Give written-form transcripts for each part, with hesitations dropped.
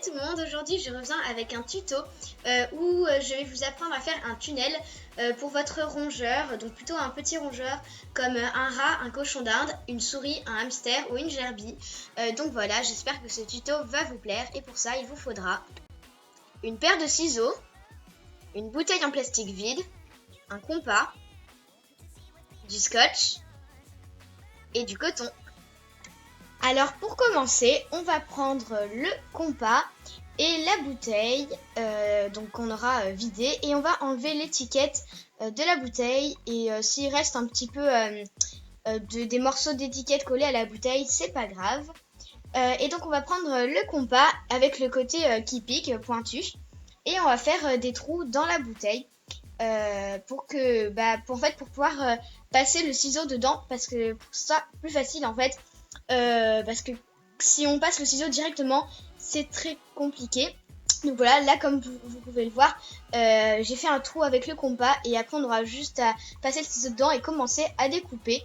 tout le monde, aujourd'hui je reviens avec un tuto où je vais vous apprendre à faire un tunnel pour votre rongeur, donc plutôt un petit rongeur comme un rat, un cochon d'Inde, une souris, un hamster ou une gerbille. Donc voilà, j'espère que ce tuto va vous plaire et pour ça il vous faudra une paire de ciseaux, une bouteille en plastique vide, un compas, du scotch et du coton. Alors pour commencer, on va prendre le compas et la bouteille donc qu'on aura vidée et on va enlever l'étiquette de la bouteille et s'il reste un petit peu des morceaux d'étiquette collés à la bouteille, c'est pas grave. Et donc on va prendre le compas avec le côté qui pique, pointu, et on va faire des trous dans la bouteille pour pouvoir passer le ciseau dedans, parce que pour ça plus facile en fait. Parce que si on passe le ciseau directement, c'est très compliqué. Donc voilà, là comme vous pouvez le voir, j'ai fait un trou avec le compas et après on aura juste à passer le ciseau dedans et commencer à découper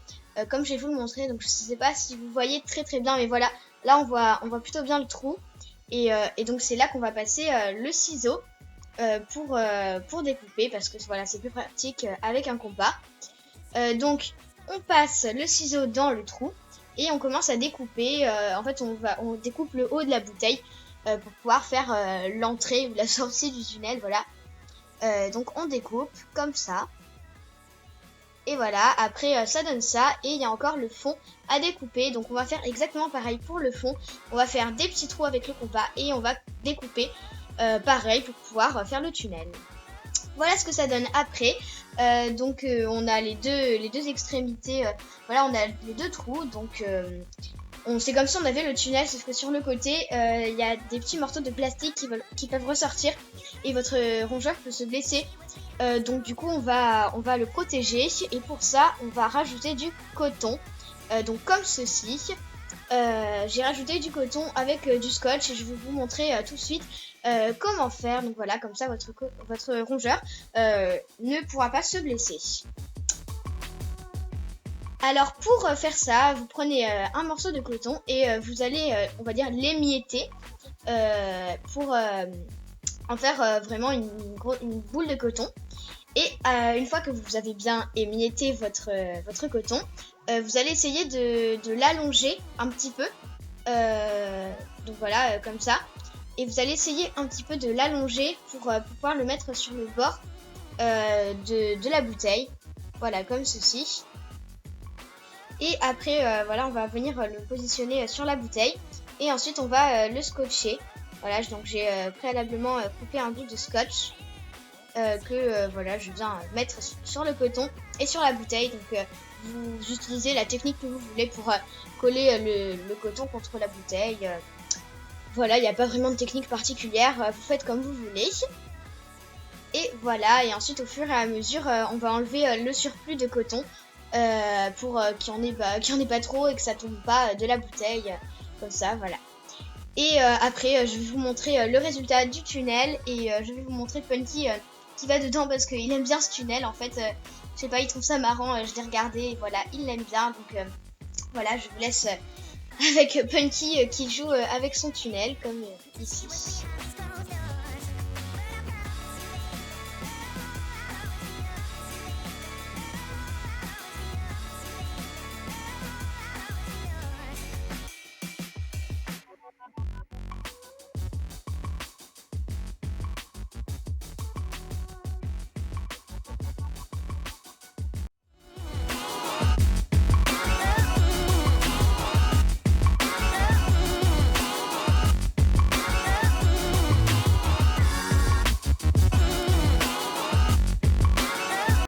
comme je vais vous le montrer. Donc je sais pas si vous voyez très bien, mais voilà, là on voit plutôt bien le trou et donc c'est là qu'on va passer le ciseau pour découper, parce que voilà, c'est plus pratique avec un compas. Donc on passe le ciseau dans le trou et on commence à découper. En fait on découpe le haut de la bouteille pour pouvoir faire l'entrée ou la sortie du tunnel, voilà. Donc on découpe comme ça. Et voilà, après ça donne ça, et il y a encore le fond à découper. Donc on va faire exactement pareil pour le fond. On va faire des petits trous avec le compas et on va découper pareil pour pouvoir faire le tunnel. Voilà ce que ça donne après. Donc on a les deux extrémités, voilà, on a les deux trous, donc c'est comme si on avait le tunnel, sauf que sur le côté il y a des petits morceaux de plastique qui peuvent ressortir et votre rongeur peut se blesser. Donc du coup on va le protéger, et pour ça on va rajouter du coton, donc comme ceci. J'ai rajouté du coton avec du scotch et je vais vous montrer tout de suite comment faire. Donc voilà, comme ça votre rongeur ne pourra pas se blesser. Alors pour faire ça, vous prenez un morceau de coton et vous allez, on va dire, l'émietter pour en faire vraiment une boule de coton. Et une fois que vous avez bien émietté votre coton, vous allez essayer de l'allonger un petit peu. Donc voilà, comme ça. Et vous allez essayer un petit peu de l'allonger pour pouvoir le mettre sur le bord de la bouteille. Voilà, comme ceci. Et après, voilà, on va venir le positionner sur la bouteille. Et ensuite, on va le scotcher. Voilà, donc j'ai préalablement coupé un bout de scotch voilà, je viens mettre sur le coton et sur la bouteille. Donc vous utilisez la technique que vous voulez pour coller le coton contre la bouteille. Voilà, il n'y a pas vraiment de technique particulière, vous faites comme vous voulez. Et voilà, et ensuite au fur et à mesure, on va enlever le surplus de coton pour qu'il n'y en ait pas trop et que ça tombe pas de la bouteille, comme ça, voilà. Et après, je vais vous montrer le résultat du tunnel et je vais vous montrer Punky qui va dedans parce qu'il aime bien ce tunnel. En fait, je sais pas, il trouve ça marrant, je l'ai regardé et voilà, il l'aime bien. Donc voilà, je vous laisse avec Punky qui joue avec son tunnel, comme ici.